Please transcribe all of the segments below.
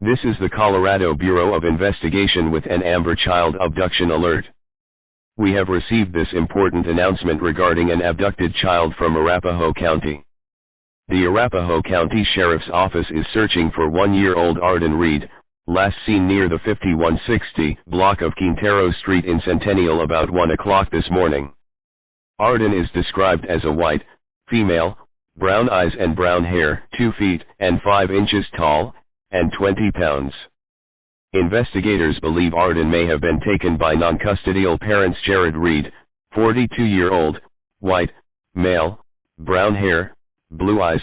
This is the Colorado Bureau of Investigation with an Amber Child Abduction Alert. We have received this important announcement regarding an abducted child from Arapahoe County. The Arapahoe County Sheriff's Office is searching for 1-year-old Arden Reed, last seen near the 5160 block of Quintero Street in Centennial about 1 o'clock this morning. Arden is described as a white, female, brown eyes and brown hair, 2 feet and 5 inches tall, and 20 pounds. Investigators believe Arden may have been taken by non-custodial parents Jared Reed, 42-year-old, white, male, brown hair, blue eyes,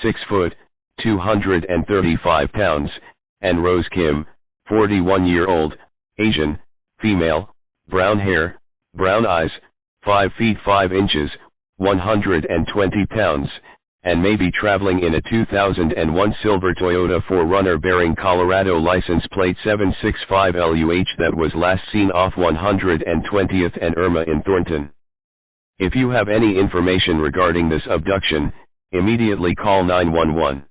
6 foot, 235 pounds, and Rose Kim, 41-year-old, Asian, female, brown hair, brown eyes, 5 feet 5 inches, 120 pounds, and may be traveling in a 2001 silver Toyota 4Runner bearing Colorado license plate 765LUH that was last seen off 120th and Irma in Thornton. If you have any information regarding this abduction, immediately call 911.